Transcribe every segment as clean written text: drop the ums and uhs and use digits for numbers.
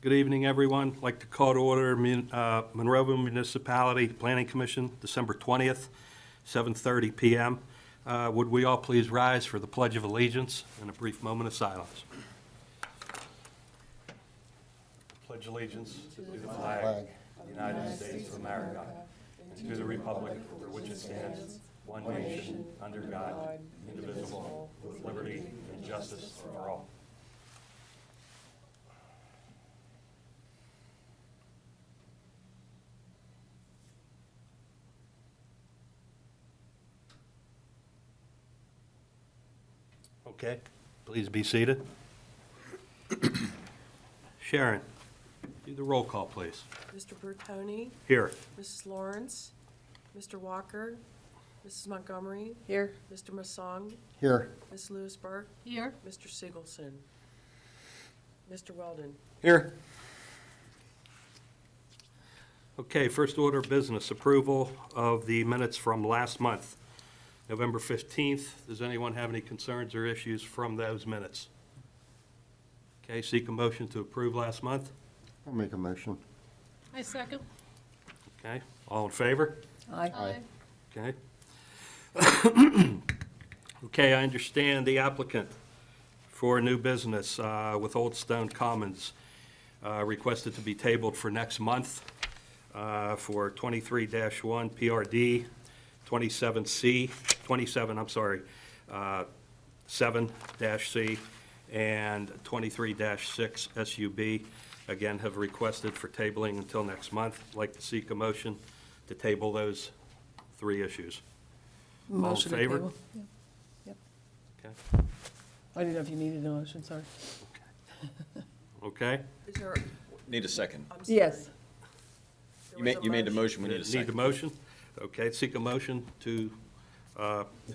Good evening, everyone. I'd like to call to order Monroeville Municipality Planning Commission, December 20th, 7:30 p.m. Would we all please rise for the Pledge of Allegiance and a brief moment of silence? Pledge allegiance to the flag of the United States of America and to the republic for which it stands, one nation, under God, indivisible, with liberty and justice for all. Okay, please be seated. Sharon, do the roll call, please. Mr. Bertoni, Here. Mrs. Lawrence, Mr. Walker, Mrs. Montgomery, Here. Mr. Masson, Here. Ms. Lewisburg, Here. Mr. Siegelson, Mr. Weldon. Here. Okay, first order of business, approval of the minutes from last month, November 15th. Does anyone have any concerns or issues from those minutes? Okay, seek a motion to approve last month. I'll make a motion. I second. Okay, all in favor? Aye. Okay. Okay, I understand the applicant for new business with Old Stone Commons requested to be tabled for next month for 23-1 PRD, 27C, 7-C, and 23-6 SUB, again, have requested for tabling until next month. I'd like to seek a motion to table those three issues. Motion to favor? table. Yeah. Yep. Okay. I didn't know if you needed a motion, sorry. Okay? Is there, Need a second. I'm sorry. Yes. There was a You made the motion, we need a Need the second. motion? Okay, seek a motion to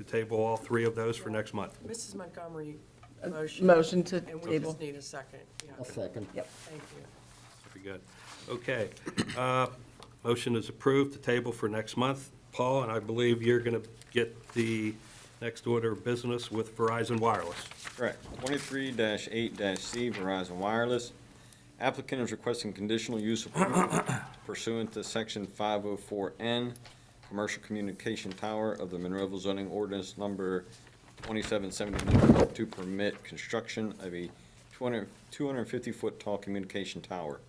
table all three of those for next month. Mrs. Montgomery, A motion. Motion to And we table. just need a second. Yeah, I'll second. Yep. thank you. Very good. Okay. Motion is approved to table for next month. Paul, and I believe you're going to get the next order of business with Verizon Wireless. Correct. 23-8-C Verizon Wireless. Applicant is requesting conditional use approval pursuant to Section 504N, Commercial Communication Tower of the Monroeville Zoning Ordinance Number 2779 to permit construction of a 250-foot tall communication tower.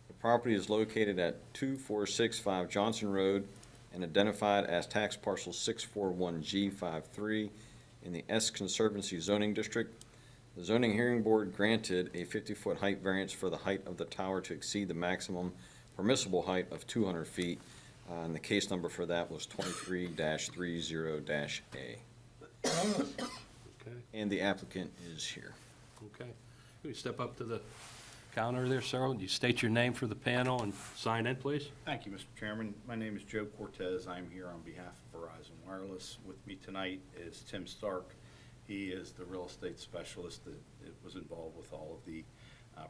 The property is located at 2465 Johnson Road and identified as tax parcel 641G53 in the S Conservancy zoning district. The zoning hearing board granted a 50-foot height variance for the height of the tower to exceed the maximum permissible height of 200 feet. And the case number for that was 23-30-A. Okay, And the applicant is here. okay. Can you step up to the counter there, sir? Would you state your name for the panel and sign in, please? Thank you, Mr. Chairman. My name is Joe Cortez. I'm here on behalf of Verizon Wireless. With me tonight is Tim Stark. He is the real estate specialist that was involved with all of the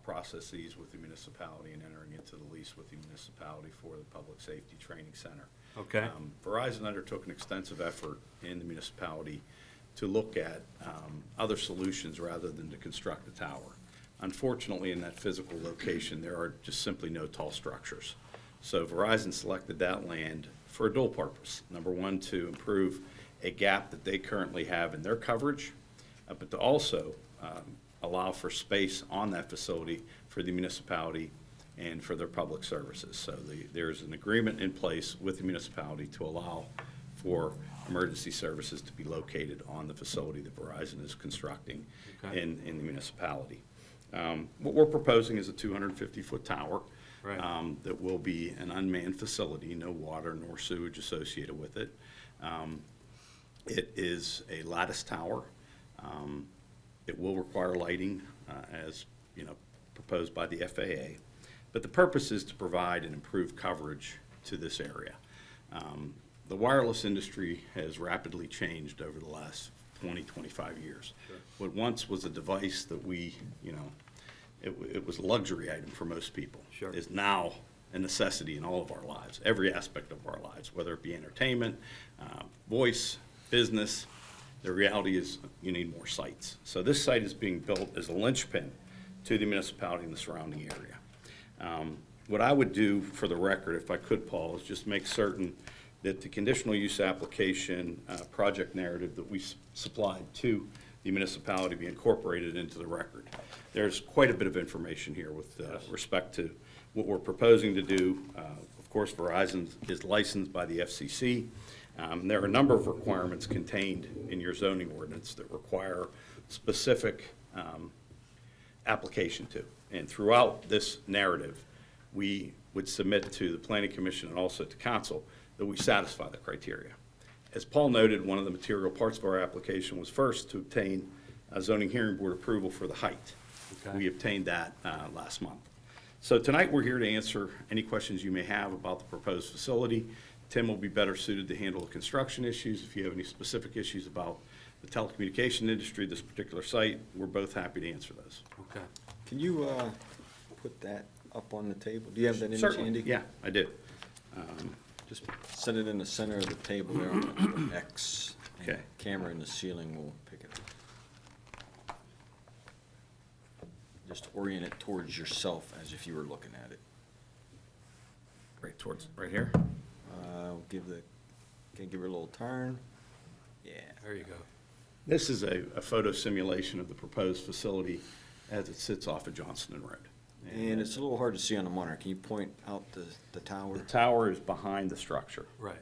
processes with the municipality and entering into the lease with the municipality for the Public Safety Training Center. Okay. Verizon undertook an extensive effort in the municipality to look at other solutions rather than to construct a tower. Unfortunately, in that physical location, there are just simply no tall structures. So Verizon selected that land for a dual purpose. Number one, to improve a gap that they currently have in their coverage, but to also allow for space on that facility for the municipality and for their public services. So there's an agreement in place with the municipality to allow for emergency services to be located on the facility that Verizon is constructing Okay. in the municipality. What we're proposing is a 250-foot tower. Right. That will be an unmanned facility, no water nor sewage associated with it. It is a lattice tower. It will require lighting, as proposed by the FAA. But the purpose is to provide an improved coverage to this area. The wireless industry has rapidly changed over the last 20, 25 years. Sure. What once was a device that it was a luxury item for most people. Sure. Is now a necessity in all of our lives, every aspect of our lives, whether it be entertainment, voice, business. The reality is you need more sites. So this site is being built as a linchpin to the municipality and the surrounding area. What I would do for the record, if I could, Paul, is just make certain that the conditional use application project narrative that we supplied to the municipality be incorporated into the record. There's quite a bit of information here with respect to what we're proposing to do. Of course, Verizon is licensed by the FCC. There are a number of requirements contained in your zoning ordinance that require specific application to. And throughout this narrative, we would submit to the Planning Commission and also to council that we satisfy the criteria. As Paul noted, one of the material parts of our application was first to obtain a zoning hearing board approval for the height. Okay. We obtained that last month. So tonight, we're here to answer any questions you may have about the proposed facility. Tim will be better suited to handle the construction issues. If you have any specific issues about the telecommunication industry, this particular site, we're both happy to answer those. Okay. Can you put that up on the table? Do you have that image Certainly. handy? Yeah, I did. Just set it in the center of the table there on the X. and Okay. Camera in the ceiling will pick it up. Just orient it towards yourself as if you were looking at it. Right towards, right here. Can give it a little turn. Yeah. There you go. This is a photo simulation of the proposed facility as it sits off of Johnston Road. And it's a little hard to see on the monitor. Can you point out the tower? The tower is behind the structure, Right.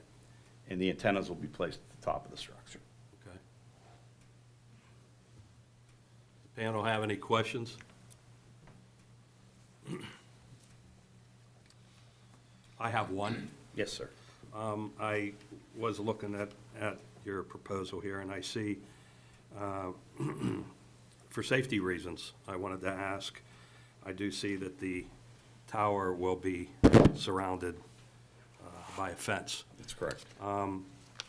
and the antennas will be placed at the top of the structure. Okay. Panel have any questions? I have one. Yes, sir. I was looking at your proposal here, and I see, for safety reasons, I wanted to ask, I do see that the tower will be surrounded by a fence. That's correct.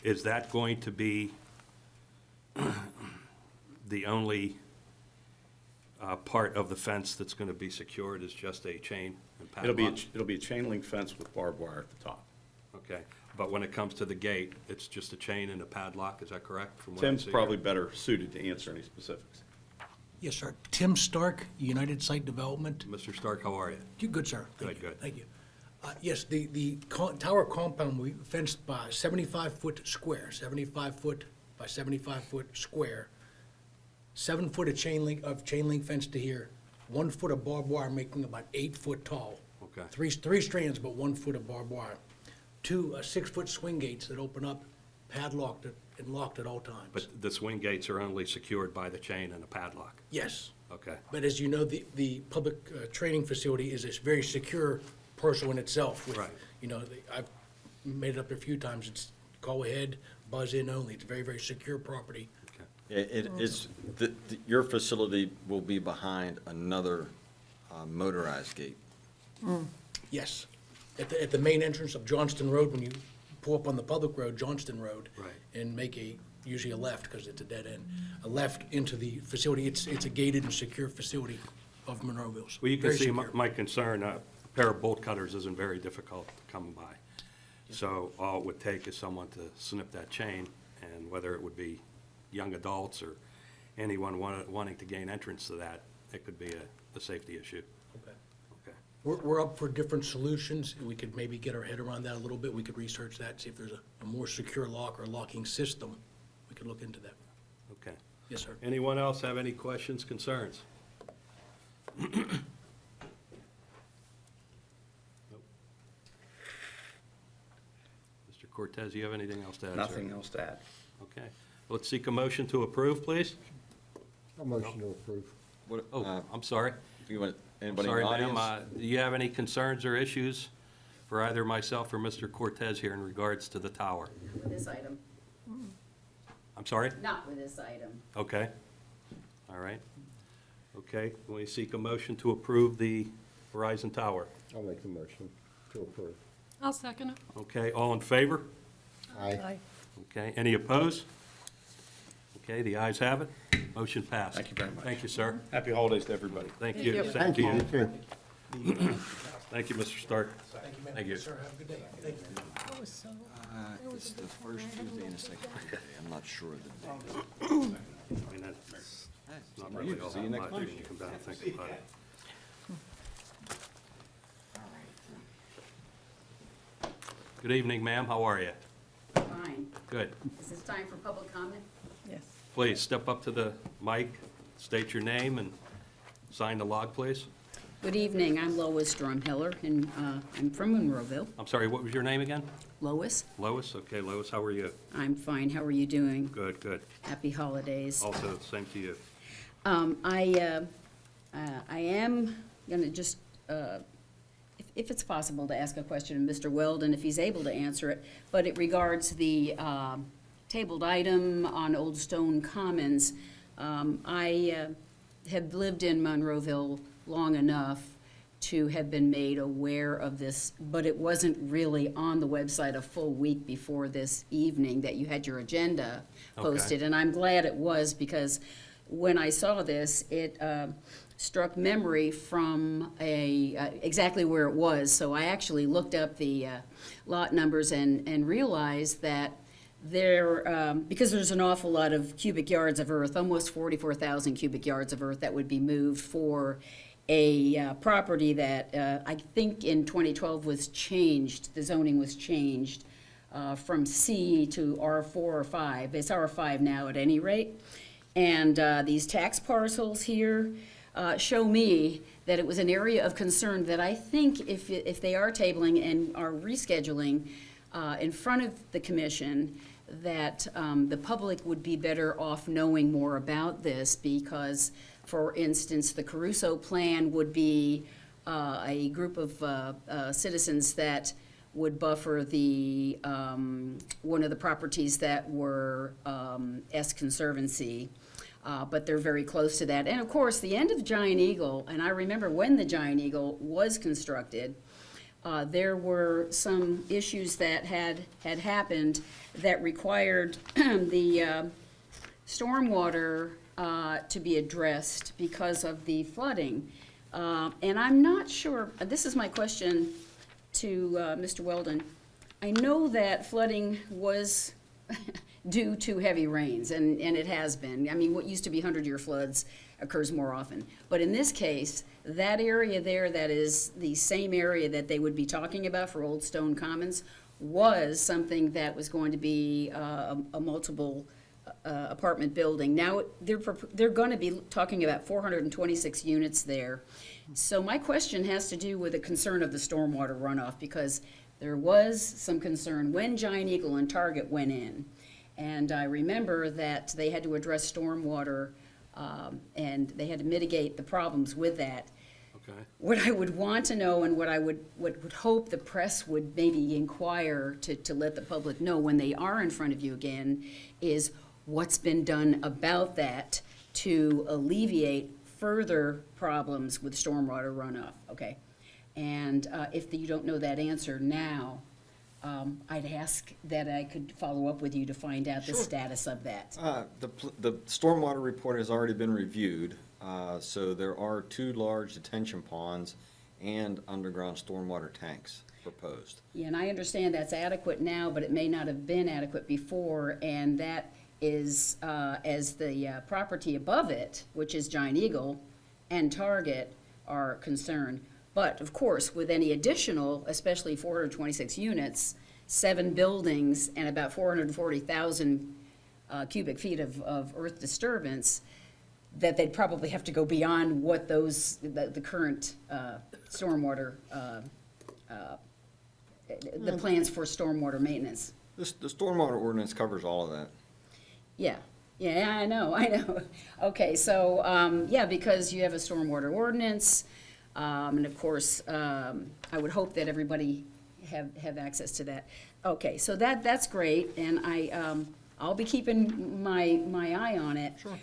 Is that going to be the only part of the fence that's going to be secured is just a chain and padlock? It'll be a chain link fence with barbed wire at the top. Okay, but when it comes to the gate, it's just a chain and a padlock, is that correct? From what I Tim's see here? probably better suited to answer any specifics. Yes, sir. Tim Stark, United Site Development. Mr. Stark, how are you? You good, sir? Thank Good, you. good. Thank you. Yes, the tower compound, we fenced by 75-foot square, 75-foot by 75-foot square, 7 foot of chain link fence to here, 1 foot of barbed wire, making about 8 foot tall. Okay. Three strands, but 1 foot of barbed wire. 2 6-foot swing gates that open up, padlocked and locked at all times. But the swing gates are only secured by the chain and a padlock? Yes. Okay, But as you know, the public training facility is a very secure parcel in itself. with, Right. You know, I've made it up a few times. It's go ahead, buzz in only. It's a very, very secure property. okay. It's, your facility will be behind another motorized gate. Yes. At the main entrance of Johnston Road, when you pull up on the public road, Johnston Road. Right. And make usually a left, because it's a dead end, a left into the facility. It's a gated and secure facility of Monroeville's. Well, you can Very see secure. my concern, a pair of bolt cutters isn't very difficult to come by. So all it would take is someone to snip that chain, and whether it would be young adults or anyone wanting to gain entrance to that, it could be a safety issue. Okay. Okay. We're up for different solutions. We could maybe get our head around that a little bit. We could research that, see if there's a more secure lock or locking system. We could look into that. Okay. Yes, sir. Anyone else have any questions, concerns? Nope. Mr. Cortez, you have anything else to add, sir? Nothing else to add. Okay. Let's seek a motion to approve, please. A motion to approve. What, Oh, I'm sorry. you want, I'm anybody in the sorry, ma'am. audience? Do you have any concerns or issues for either myself or Mr. Cortez here in regards to the tower? With this item, I'm sorry? not with this item. Okay. All right. Okay, we seek a motion to approve the Verizon Tower. I'll make the motion to approve. I'll second it. Okay, all in favor? Aye. Okay, any opposed? Okay, the ayes have it. Motion passed. Thank you very much. Thank you, sir. Happy holidays to everybody. Thank you. Thank you, you too. Thank you, Mr. Stark. Thank you, ma'am. Thank you. Yes, sir. Have a good day. Thank you. It's the first Tuesday and the second Tuesday. I'm not sure of the date. I mean, that's not really all See you that next much month. when you come down and think about it. Good evening, ma'am. How are you? Fine. Good. Is this time for public comment? Yes. Please step up to the mic, state your name, and sign the log, please. Good evening, I'm Lois Drumheller, and I'm from Monroeville. I'm sorry, what was your name again? Lois, Lois? Okay, Lois, how are you? I'm fine, how are you doing? Good, good. Happy holidays. Also, same to you. I am gonna just, if it's possible, to ask a question of Mr. Weldon, if he's able to answer it, but it regards the tabled item on Old Stone Commons. I have lived in Monroeville long enough to have been made aware of this, but it wasn't really on the website a full week before this evening that you had your agenda posted. Okay. And I'm glad it was, because when I saw this, it struck memory from exactly where it was. So I actually looked up the lot numbers and realized that because there's an awful lot of cubic yards of earth, almost 44,000 cubic yards of earth that would be moved for a property that I think in 2012 was changed, the zoning was changed from C to R4 or 5. It's R5 now at any rate. And these tax parcels here show me that it was an area of concern that I think if they are tabling and are rescheduling in front of the commission, that the public would be better off knowing more about this, because, for instance, the Caruso plan would be a group of citizens that would buffer the one of the properties that were S Conservancy. But they're very close to that. And of course, the end of Giant Eagle, and I remember when the Giant Eagle was constructed, there were some issues that had happened that required the stormwater to be addressed because of the flooding. And I'm not sure, this is my question to Mr. Weldon. I know that flooding was due to heavy rains, and it has been. I mean, what used to be 100-year floods occurs more often. But in this case, that area there, that is the same area that they would be talking about for Old Stone Commons, was something that was going to be a multiple apartment building. Now, they're going to be talking about 426 units there. So my question has to do with the concern of the stormwater runoff, because there was some concern when Giant Eagle and Target went in. And I remember that they had to address stormwater, and they had to mitigate the problems with that. Okay. What I would want to know, and what I would hope the press would maybe inquire to let the public know when they are in front of you again, is what's been done about that to alleviate further problems with stormwater runoff, okay? And if you don't know that answer now, I'd ask that I could follow up with you to find out the status of that. The stormwater report has already been reviewed, so there are 2 large detention ponds and underground stormwater tanks proposed. Yeah, and I understand that's adequate now, but it may not have been adequate before, and that is, as the property above it, which is Giant Eagle and Target, are concerned. But, of course, with any additional, especially 426 units, 7 buildings, and about 440,000 cubic feet of earth disturbance, that they'd probably have to go beyond what the current stormwater, the plans for stormwater maintenance. The stormwater ordinance covers all of that. Yeah, I know. Okay, so, yeah, because you have a stormwater ordinance, and of course, I would hope that everybody have access to that. Okay, so that's great, and I'll be keeping my eye on it. Sure.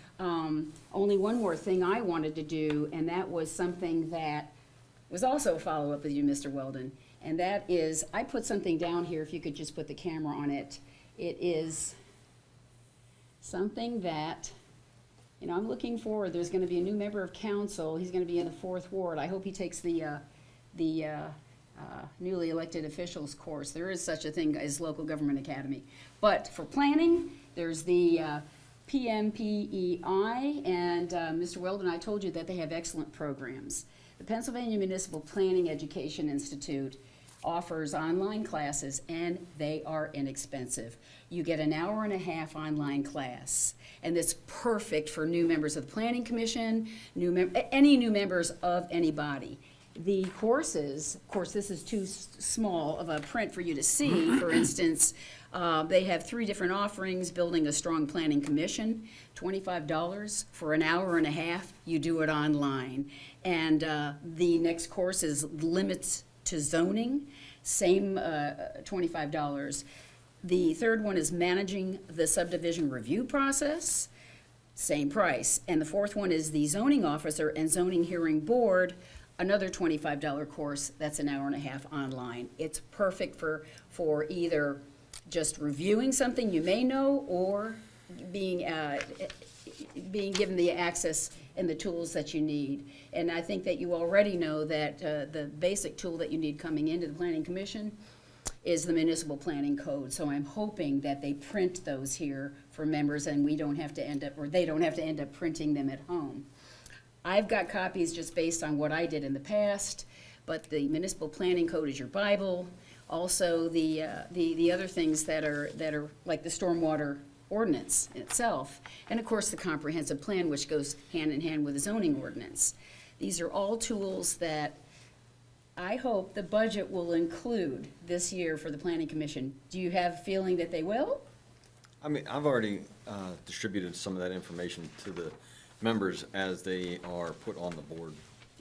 Only one more thing I wanted to do, and that was something that was also a follow-up with you, Mr. Weldon, and that is, I put something down here, if you could just put the camera on it. It is something that, I'm looking forward. There's going to be a new member of council. He's going to be in the 4th Ward. I hope he takes the newly elected officials course. There is such a thing as Local Government Academy. But for planning, there's the PMPEI, and Mr. Weldon, I told you that they have excellent programs. The Pennsylvania Municipal Planning Education Institute offers online classes, and they are inexpensive. You get an hour and a half online class, and it's perfect for new members of the Planning Commission, any new members of any body. The courses, of course, this is too small of a print for you to see. For instance, they have 3 different offerings: building a strong planning commission, $25 for an hour and a half. You do it online. And the next course is limits to zoning, same $25. The third one is managing the subdivision review process, same price. And the fourth one is the zoning officer and zoning hearing board, another $25 course. That's an hour and a half online. It's perfect for either just reviewing something you may know, or being given the access and the tools that you need. And I think that you already know that the basic tool that you need coming into the Planning Commission is the Municipal Planning Code. So I'm hoping that they print those here for members, and we don't have to end up, or they don't have to end up printing them at home. I've got copies just based on what I did in the past, but the Municipal Planning Code is your Bible. Also, the other things that are like the stormwater ordinance itself, and of course the comprehensive plan, which goes hand in hand with the zoning ordinance. These are all tools that I hope the budget will include this year for the Planning Commission. Do you have a feeling that they will? I mean, I've already distributed some of that information to the members as they are put on the board.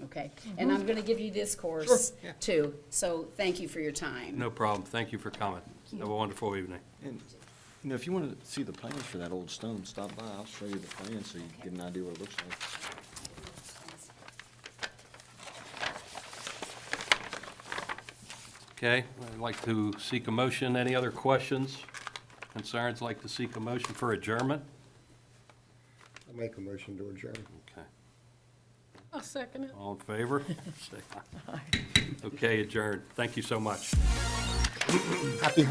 Okay, and I'm gonna give you this course yeah. too, so thank you for your time. No problem. Thank you for coming. Have a wonderful evening. And, you know, if you want to see the plans for that old stone, stop by. I'll show you the plans so you can get an idea what it looks like. Okay, I'd like to seek a motion. Any other questions, concerns? Like to seek a motion for adjournment? I make a motion to adjourn. Okay. I'll second it. All in favor? Say aye. Okay, adjourned. Thank you so much. Happy